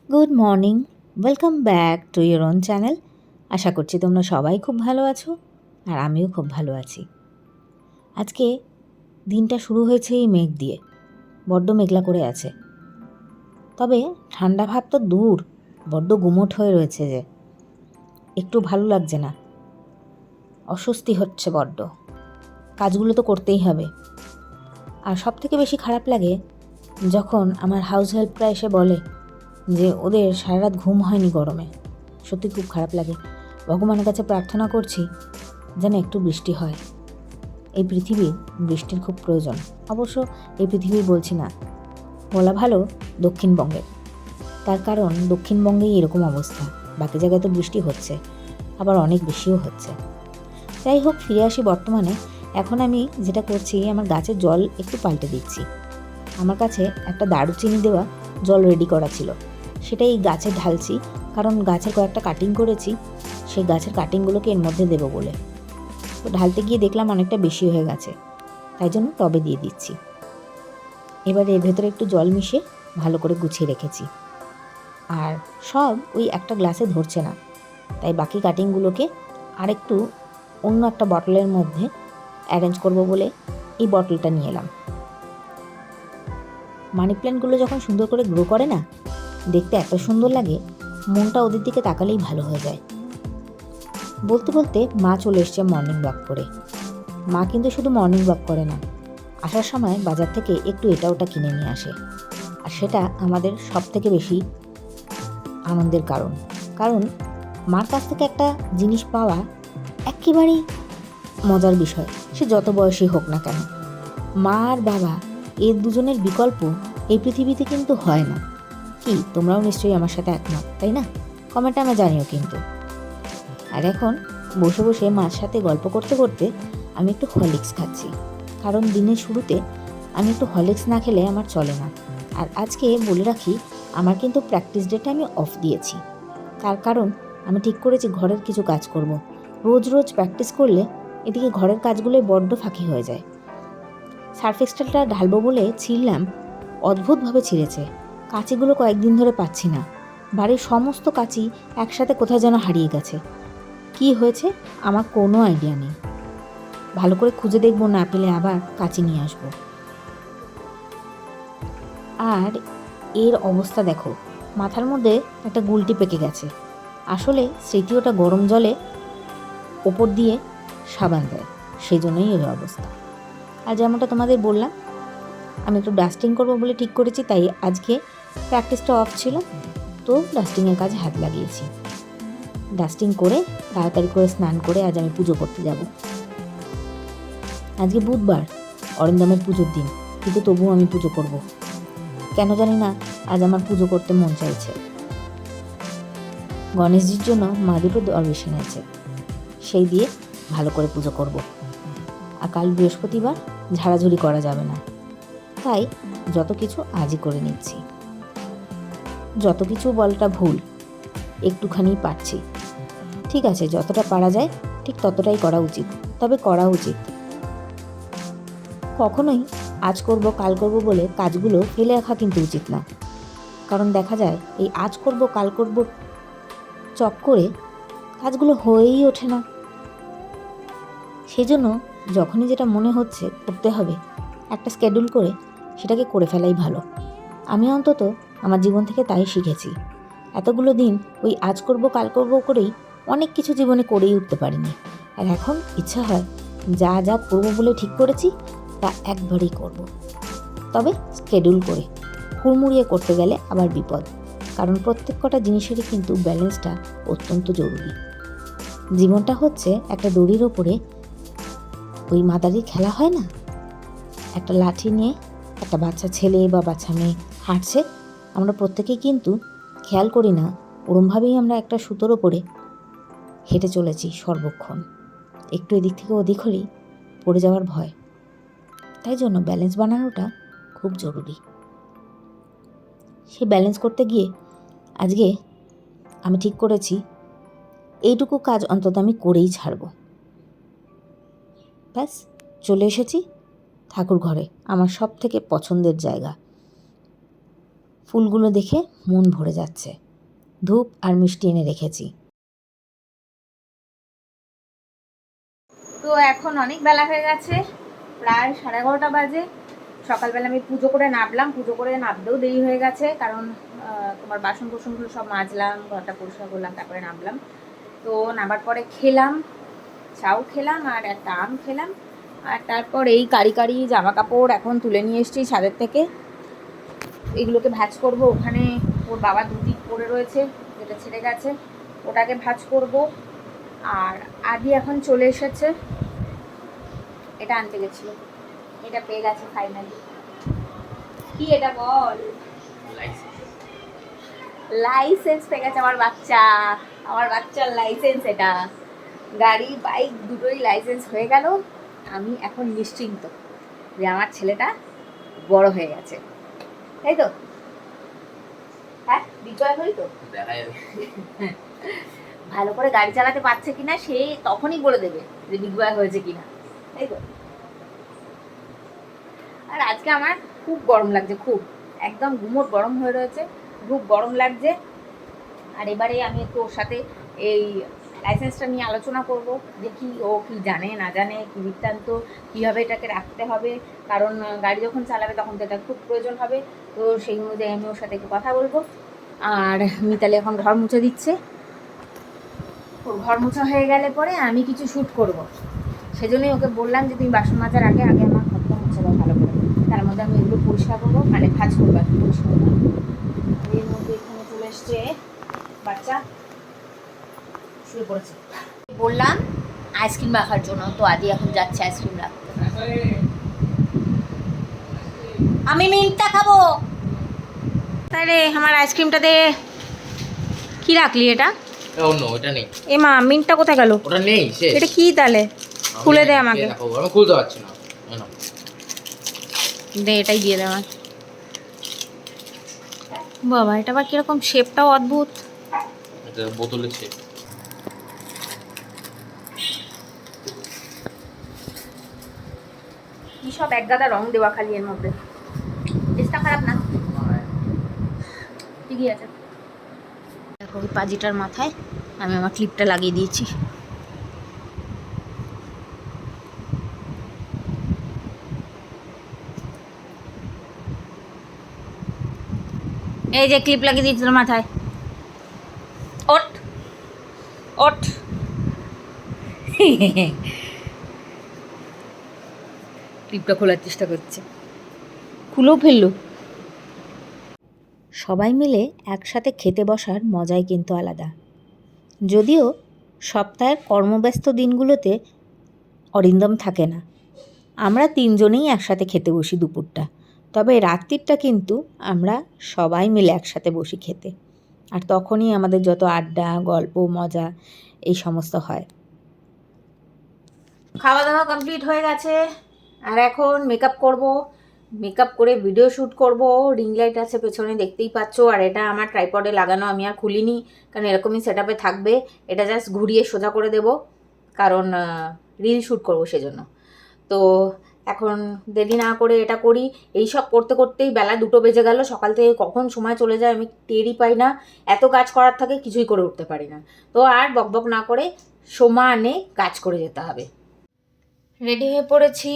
Good morning, welcome back to your own channel. আশা করছি তোমরা সবাই খুব ভালো আছো আর আমিও খুব ভালো আছি। আজকে দিনটা শুরু হয়েছে এই মেঘ দিয়ে, বড্ড মেঘলা করে আছে। তবে ঠান্ডা ভাব তো দূর, বড্ড গুমোট হয়ে রয়েছে যে, একটু ভালো লাগছে না, অস্বস্তি হচ্ছে বড্ড। কাজগুলো তো করতেই হবে। আর সব থেকে বেশি খারাপ লাগে যখন আমার হাউস হেল্পরা এসে বলে যে ওদের সারা রাত ঘুম হয়নি গরমে। সত্যি খুব খারাপ লাগে। ভগবানের কাছে প্রার্থনা করছি যেন একটু বৃষ্টি হয়। এই পৃথিবীর বৃষ্টির খুব প্রয়োজন। অবশ্য এই পৃথিবীর বলছি না, বলা ভালো দক্ষিণবঙ্গের। তার কারণ দক্ষিণবঙ্গেই এরকম অবস্থা, বাকি জায়গায় তো বৃষ্টি হচ্ছে, আবার অনেক বেশিও হচ্ছে। যাই হোক, ফিরে আসি বর্তমানে। এখন আমি যেটা করছি, আমার গাছের জল একটু পাল্টে দিচ্ছি। আমার কাছে একটা দারুচিনি দেওয়া জল রেডি করা ছিল, সেটাই গাছে ঢালছি। কারণ গাছের কয়েকটা কাটিং করেছি, সেই গাছের কাটিংগুলোকে এর মধ্যে দেবো বলে। তো ঢালতে গিয়ে দেখলাম অনেকটা বেশি হয়ে গেছে, তাই জন্য টবে দিয়ে দিচ্ছি। এবার এর ভেতরে একটু জল মিশিয়ে ভালো করে গুছিয়ে রেখেছি। আর সব ওই একটা গ্লাসে ধরছে না, তাই বাকি কাটিংগুলোকে আরেকটু অন্য একটা বটলের মধ্যে অ্যারেঞ্জ করব বলে এই বটলটা নিয়ে এলাম। মানি প্ল্যান্টগুলো যখন সুন্দর করে গ্রো করে না, দেখতে এত সুন্দর লাগে, মনটা ওদের দিকে তাকালেই ভালো হয়ে যায়। বলতে বলতে মা চলে এসছে মর্নিং ওয়াক করে। মা কিন্তু শুধু মর্নিং ওয়াক করে না, আসার সময় বাজার থেকে একটু এটা ওটা কিনে নিয়ে আসে। আর সেটা আমাদের সব থেকে বেশি আনন্দের কারণ। কারণ মার কাছ থেকে একটা জিনিস পাওয়া একেবারেই মজার বিষয়, সে যত বয়সী হোক না কেন। মা আর বাবা, এর দুজনের বিকল্প এই পৃথিবীতে কিন্তু হয় না। কি তোমরাও নিশ্চয়ই আমার সাথে একমত, তাই না? কমেন্টে আমার জানিও কিন্তু। আর এখন বসে বসে মার সাথে গল্প করতে করতে আমি একটু হরলিক্স খাচ্ছি। কারণ দিনের শুরুতে আমি একটু হরলিক্স না খেলে আমার চলে না। আর আজকে বলে রাখি, আমার কিন্তু প্র্যাকটিস ডেটা আমি অফ দিয়েছি। তার কারণ আমি ঠিক করেছি ঘরের কিছু কাজ করব। রোজ রোজ প্র্যাকটিস করলে এদিকে ঘরের কাজগুলোই বড্ড ফাঁকি হয়ে যায়। সার্ফ এক্সেলটা ঢালবো বলে ছিঁড়লাম, অদ্ভুতভাবে ছিঁড়েছে। কাঁচিগুলো কয়েকদিন ধরে পাচ্ছি না। বাড়ির সমস্ত কাঁচি একসাথে কোথায় যেন হারিয়ে গেছে। কি হয়েছে আমার কোনো আইডিয়া নেই। ভালো করে খুঁজে দেখবো, না পেলে আবার কাঁচি নিয়ে আসবো। আর এর অবস্থা দেখো, মাথার মধ্যে একটা গুলটি পেকে গেছে। আসলে স্মৃতি ওটা গরম জলে ওপর দিয়ে সাবান দেয়, সেই জন্যই এই অবস্থা। আর যেমনটা তোমাদের বললাম, আমি একটু ডাস্টিং করবো বলে ঠিক করেছি, তাই আজকে প্র্যাকটিসটা অফ ছিল, তো ডাস্টিংয়ের কাজে হাত লাগিয়েছি। ডাস্টিং করে তাড়াতাড়ি করে স্নান করে আজ আমি পুজো করতে যাব। আজকে বুধবার, অরিন্দমের পুজোর দিন, কিন্তু তবুও আমি পুজো করব। কেন জানি না, আজ আমার পুজো করতে মন চাইছে। গণেশজির জন্য মা দুটো দরবেশ এনেছে, সেই দিয়ে ভালো করে পুজো করব। আর কাল বৃহস্পতিবার, ঝাড়াঝুড়ি করা যাবে না, তাই যত কিছু আজই করে নিচ্ছি। যত কিছু বলটা ভুল, একটুখানি পারছি। ঠিক আছে, যতটা পারা যায় ঠিক ততটাই করা উচিত, তবে করা উচিত। কখনোই আজ করব কাল করব বলে কাজগুলো ফেলে রাখা কিন্তু উচিত না। কারণ দেখা যায় এই আজ করব কাল করব চক্করে কাজগুলো হয়েই ওঠে না। সেজন্য যখনই যেটা মনে হচ্ছে করতে হবে, একটা স্কেডিউল করে সেটাকে করে ফেলাই ভালো। আমি অন্তত আমার জীবন থেকে তাই শিখেছি। এতগুলো দিন ওই আজ করব কাল করব করেই অনেক কিছু জীবনে করেই উঠতে পারিনি। আর এখন ইচ্ছা হয় যা যা করব বলে ঠিক করেছি তা একবারেই করব, তবে স্কেডিউল করে। হুড়মুড়িয়ে করতে গেলে আবার বিপদ, কারণ প্রত্যেক কটা জিনিসেরই কিন্তু ব্যালেন্সটা অত্যন্ত জরুরি। জীবনটা হচ্ছে একটা দড়ির ওপরে ওই মাদারির খেলা হয় না, একটা লাঠি নিয়ে একটা বাচ্চা ছেলে বা বাচ্চা মেয়ে হাঁটছে। আমরা প্রত্যেকেই কিন্তু খেয়াল করি না, ওরমভাবেই আমরা একটা সুতোর ওপরে হেঁটে চলেছি সর্বক্ষণ। একটু এদিক থেকে ওদিক হলেই পড়ে যাওয়ার ভয়। তাই জন্য ব্যালেন্স বানানোটা খুব জরুরি। সেই ব্যালেন্স করতে গিয়ে আজকে আমি ঠিক করেছি এইটুকু কাজ অন্তত আমি করেই ছাড়ব। ব্যাস, চলে এসেছি ঠাকুর ঘরে, আমার সব থেকে পছন্দের জায়গা। ফুলগুলো দেখে মন ভরে যাচ্ছে। ধূপ আর মিষ্টি এনে রেখেছি। তো এখন অনেক বেলা হয়ে গেছে, প্রায় 11:30 বাজে। সকালবেলা আমি পুজো করে নামলাম, পুজো করে নামতেও দেরি হয়ে গেছে, কারণ তোমার বাসন কোসনগুলো সব মাজলাম, ঘরটা পরিষ্কার করলাম, তারপরে নামলাম। তো নামার পরে খেলাম, চাও খেলাম আর একটা আম খেলাম। আর তারপর এই কারি জামা কাপড় এখন তুলে নিয়ে এসেছি ছাদের থেকে। এগুলোকে ভাঁজ করব। ওখানে ওর বাবা ধুতি পরে রয়েছে, যেটা ছেড়ে গেছে, ওটাকে ভাঁজ করব। আর আদি এখন চলে এসেছে, এটা আনতে গেছিল, এটা পেয়ে গেছে ফাইনালি। কি এটা বল? লাইসেন্স পেয়ে গেছে আমার বাচ্চার লাইসেন্স। এটা গাড়ি বাইক দুটোই লাইসেন্স হয়ে গেল। আমি এখন নিশ্চিন্ত যে আমার ছেলেটা বড় হয়ে গেছে, তাই তো? হ্যাঁ, বিজয় হই তো। ভালো করে গাড়ি চালাতে পারছে কিনা সে তখনই বলে দেবে যে বিজয় হয়েছে কিনা, তাই তো? আর আজকে আমার খুব গরম লাগছে, খুব একদম গুমোট গরম হয়ে রয়েছে, খুব গরম লাগছে। আর এবারে আমি একটু ওর সাথে এই লাইসেন্সটা নিয়ে আলোচনা করব, দেখি ও কি জানে না জানে, কী বৃত্তান্ত, কীভাবে এটাকে রাখতে হবে। কারণ গাড়ি যখন চালাবে তখন তো এটা খুব প্রয়োজন হবে। তো সেই অনুযায়ী আমি ওর সাথে একটু কথা বলবো। আর মিতালি এখন ঘর মুছে দিচ্ছে, ওর ঘর মোছা হয়ে গেলে পরে আমি কিছু শ্যুট করব। সেজন্যই ওকে বললাম যে তুমি বাসন মাজার আগে আমার ঘরটা মুছে দাও ভালো করে, তার মধ্যে আমি এগুলো পরিষ্কার করবো, মানে ভাঁজ করবো আর কি, পরিষ্কার করবো। এর মধ্যে এখানে চলে এসছে বাচ্চা, শুয়ে পড়েছে। বললাম আইসক্রিম রাখার জন্য, তো আদি এখন যাচ্ছে আইসক্রিম রাখতে। আমি মিন্টটা খাবো। তাই রে, আমার আইসক্রিমটা দে। কি রাখলি এটা? ওটা নেই। এ মা, মিন্টটা কোথায় গেল? ওটা নেই, শেষ। এটা কি তাহলে? খুলে দে আমাকে। আমি খুলতে পারছি না। দে, এটাই দিয়ে দে আমার। বাবা, এটা আবার কিরকম, শেপটাও অদ্ভুত। এটা বোতলের শেপ। কি সব এক গাদা রং দেওয়া খালি এর মধ্যে, টেস্টটা খারাপ না, ঠিকই আছে। দেখো ওই পাজিটার মাথায় আমি আমার ক্লিপটা লাগিয়ে দিয়েছি। এই যে ক্লিপ লাগিয়ে দিয়েছিল মাথায়। ওঠ ওঠ। ক্লিপটা খোলার চেষ্টা করছে, খুলেও ফেললো। সবাই মিলে একসাথে খেতে বসার মজাই কিন্তু আলাদা। যদিও সপ্তাহের কর্মব্যস্ত দিনগুলোতে অরিন্দম থাকে না, আমরা তিনজনেই একসাথে খেতে বসি দুপুরটা। তবে রাত্রিরটা কিন্তু আমরা সবাই মিলে একসাথে বসি খেতে, আর তখনই আমাদের যত আড্ডা, গল্প, মজা এই সমস্ত হয়। খাওয়া দাওয়া কমপ্লিট হয়ে গেছে, আর এখন মেকআপ করব। মেকআপ করে ভিডিও শ্যুট করব। রিং লাইট আছে পেছনে, দেখতেই পাচ্ছ। আর এটা আমার ট্রাইপডে লাগানো, আমি আর খুলিনি, কারণ এরকমই সেটআপে থাকবে। এটা জাস্ট ঘুরিয়ে সোজা করে দেব, কারণ রিল শ্যুট করব সেজন্য। তো এখন দেরি না করে এটা করি। এই সব করতে করতেই বেলা 2টো বেজে গেল। সকাল থেকে কখন সময় চলে যায় আমি টেরই পাই না, এত কাজ করার থাকে কিছুই করে উঠতে পারি না। তো আর বকবক না করে সমানে কাজ করে যেতে হবে। রেডি হয়ে পড়েছি,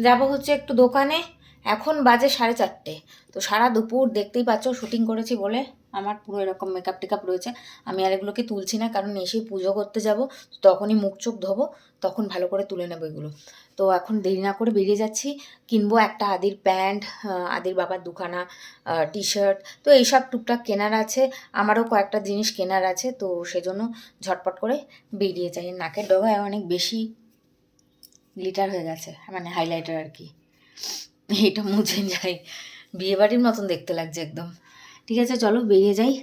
যাব হচ্ছে একটু দোকানে। এখন বাজে 4:30। তো সারা দুপুর দেখতেই পাচ্ছ শুটিং করেছি বলে আমার পুরো এরকম মেকআপ টেকআপ রয়েছে। আমি আর এগুলোকে তুলছি না, কারণ এসেই পুজো করতে যাব, তখনই মুখ চোখ ধোবো, তখন ভালো করে তুলে নেবো এগুলো। তো এখন দেরি না করে বেরিয়ে যাচ্ছি। কিনবো একটা আদির প্যান্ট, আদির বাবার দুখানা টি শার্ট, তো এইসব টুকটাক কেনার আছে। আমারও কয়েকটা জিনিস কেনার আছে, তো সেজন্য ঝটপট করে বেরিয়ে যাই। নাকের ডগায় অনেক বেশি গ্লিটার হয়ে গেছে, মানে হাইলাইটার আর কি, এটা মুছে যাই। বিয়েবাড়ির মতন দেখতে লাগছে একদম। ঠিক আছে, চলো বেরিয়ে যাই।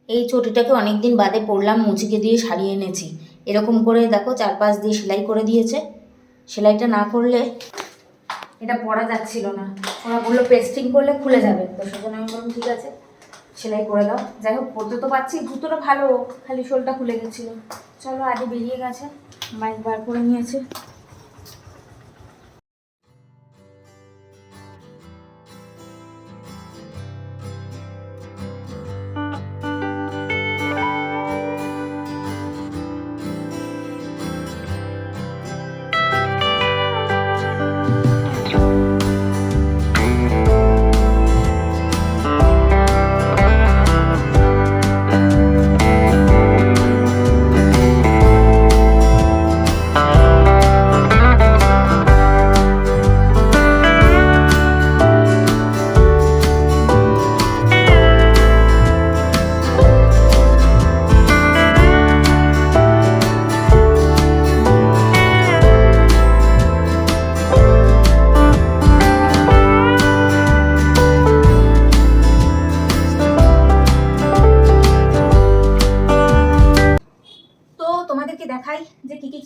এই চটিটাকে অনেকদিন বাদে পরলাম, মুচিকে দিয়ে সারিয়ে এনেছি। এরকম করে দেখো 4-5 দিয়ে সেলাই করে দিয়েছে। সেলাইটা না করলে এটা পরা যাচ্ছিল না। ওরা বললো পেস্টিং করলে খুলে যাবে, তো সেজন্য আমি বললাম ঠিক আছে সেলাই করে দাও। যাই হোক, পরতে তো পারছি, জুতোটা ভালো, খালি শোলটা খুলে গেছিলো। চলো, আদি বেরিয়ে গেছে, বাইক বার করে নিয়েছে।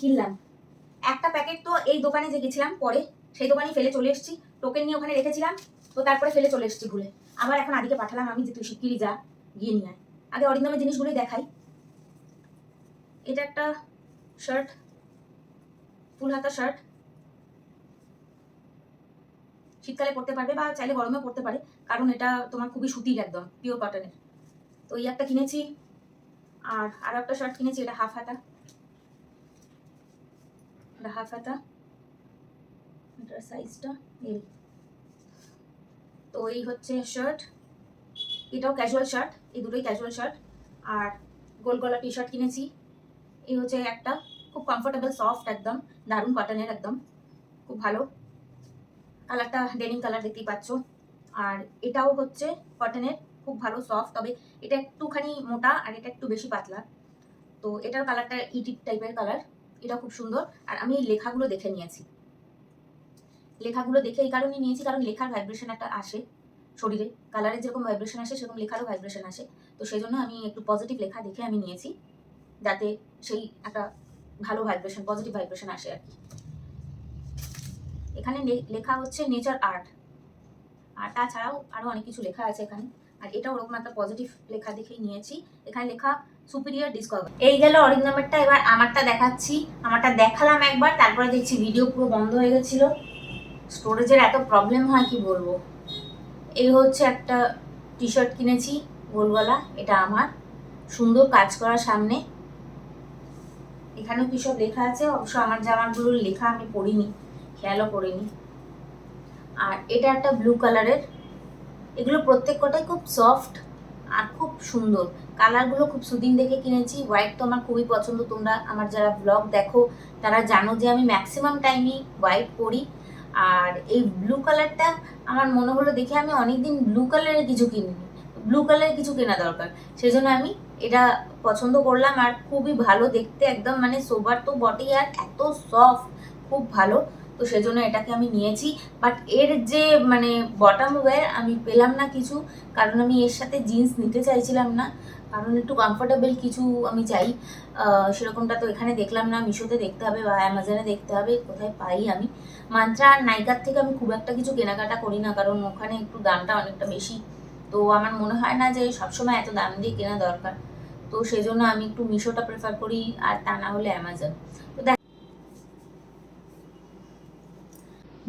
কিনলাম। একটা প্যাকেট তো এই দোকানে যে গেছিলাম পরে সেই দোকানেই ফেলে চলে এসেছি, টোকেন নিয়ে ওখানে রেখেছিলাম, তো তারপরে ফেলে চলে এসেছি ভুলে। আবার এখন আদিকে পাঠালাম আমি যে তুই শিগগিরই যা, গিয়ে নিয়ে আয়। আগে অরিন্দমের জিনিসগুলোই দেখাই। এটা একটা শার্ট, ফুল হাতা শার্ট, শীতকালে পরতে পারবে বা চাইলে গরমেও পরতে পারে, কারণ এটা তোমার খুবই সুতির, একদম পিওর কটনের। তো এই একটা কিনেছি, আর আরো একটা শার্ট কিনেছি, এটা হাফ হাতা, এটা হাফ হাতা, এটার সাইজটা এই। তো এই হচ্ছে শার্ট, এটাও ক্যাজুয়াল শার্ট, এই দুটোই ক্যাজুয়াল শার্ট। আর গোল গলা টি শার্ট কিনেছি, এই হচ্ছে একটা, খুব কমফোর্টেবল, সফট, একদম দারুণ কটনের, একদম খুব ভালো। কালারটা ডেনিম কালার দেখতেই পাচ্ছ। আর এটাও হচ্ছে কটনের, খুব ভালো সফট, তবে এটা একটুখানি মোটা আর এটা একটু বেশি পাতলা। তো এটার কালারটা ইটি টাইপের কালার, এটা খুব সুন্দর। আর আমি এই লেখাগুলো দেখে নিয়েছি, লেখাগুলো দেখে এই কারণে নিয়েছি কারণ লেখার ভাইব্রেশন একটা আসে শরীরে, কালারের যেরকম ভাইব্রেশন আসে সেরকম লেখারও ভাইব্রেশন আসে। তো সেই জন্য আমি একটু পজিটিভ লেখা দেখে আমি নিয়েছি, যাতে সেই একটা ভালো ভাইব্রেশন, পজিটিভ ভাইব্রেশন আসে আর কি। এখানে লেখা হচ্ছে নেচার আর্ট, আর তাছাড়াও আরো অনেক কিছু লেখা আছে এখানে। আর এটা ওরকম একটা পজিটিভ লেখা দেখেই নিয়েছি। এখানে লেখা সুপিরিয়র ডিসকভার। এই গেল অরিন্দমেরটা, এবার আমারটা দেখাচ্ছি। আমারটা দেখালাম একবার, তারপরে দেখছি ভিডিও পুরো বন্ধ হয়ে গেছিল, স্টোরেজের এত প্রবলেম হয় কি বলবো। এই হচ্ছে একটা টি শার্ট কিনেছি গোলগলা, এটা আমার, সুন্দর কাজ করা সামনে, এখানেও কি সব লেখা আছে। অবশ্য আমার জামাগুলোর লেখা আমি পড়িনি, খেয়ালও করিনি। আর এটা একটা ব্লু কালারের, এগুলো প্রত্যেক কটাই খুব সফট আর খুব সুন্দর, কালারগুলো খুব সুদিন দেখে কিনেছি। হোয়াইট তো আমার খুবই পছন্দ, তোমরা আমার যারা ব্লগ দেখো তারা জানো যে আমি ম্যাক্সিমাম টাইমই হোয়াইট পরি। আর এই ব্লু কালারটা আমার মনে হলো দেখে আমি অনেকদিন ব্লু কালারের কিছু কিনিনি, ব্লু কালারের কিছু কেনা দরকার, সেই জন্য আমি এটা পছন্দ করলাম। আর খুবই ভালো দেখতে, একদম মানে সোবার তো বটেই, আর এত সফট, খুব ভালো। তো সেজন্য এটাকে আমি নিয়েছি। বাট এর যে মানে বটম ওয়্যার আমি পেলাম না কিছু, কারণ আমি এর সাথে জিন্স নিতে চাইছিলাম না, কারণ একটু কমফোর্টেবল কিছু আমি চাই। সেরকমটা তো এখানে দেখলাম না, মিশোতে দেখতে হবে বা অ্যামাজনে দেখতে হবে কোথায় পাই আমি। মান্ত্রা আর নাইকার থেকে আমি খুব একটা কিছু কেনাকাটা করি না, কারণ ওখানে একটু দামটা অনেকটা বেশি, তো আমার মনে হয় না যে সবসময় এত দাম দিয়ে কেনা দরকার। তো সেই জন্য আমি একটু মিশোটা প্রেফার করি, আর তা না হলে অ্যামাজন। তো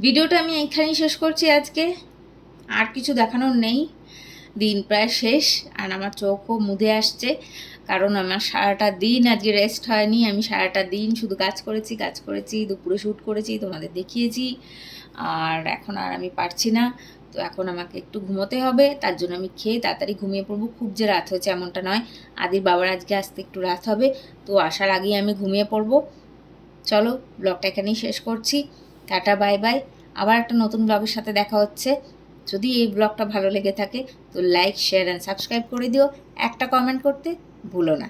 ভিডিওটা আমি এখানেই শেষ করছি আজকে, আর কিছু দেখানোর নেই। দিন প্রায় শেষ, আর আমার চোখও মুদে আসছে, কারণ আমার সারাটা দিন আজকে রেস্ট হয়নি। আমি সারাটা দিন শুধু কাজ করেছি, দুপুরে শ্যুট করেছি, তোমাদের দেখিয়েছি। আর এখন আর আমি পারছি না, তো এখন আমাকে একটু ঘুমোতে হবে। তার জন্য আমি খেয়ে তাড়াতাড়ি ঘুমিয়ে পড়বো। খুব যে রাত হয়েছে এমনটা নয়, আদির বাবার আজকে আসতে একটু রাত হবে, তো আসার আগেই আমি ঘুমিয়ে পড়বো। চলো, ব্লগটা এখানেই শেষ করছি। Tata, bye bye. আবার একটা নতুন ব্লগের সাথে দেখা হচ্ছে। যদি এই ব্লগটা ভালো লেগে থাকে তো লাইক, শেয়ার অ্যান্ড সাবস্ক্রাইব করে দিও। একটা কমেন্ট করতে ভুলো না।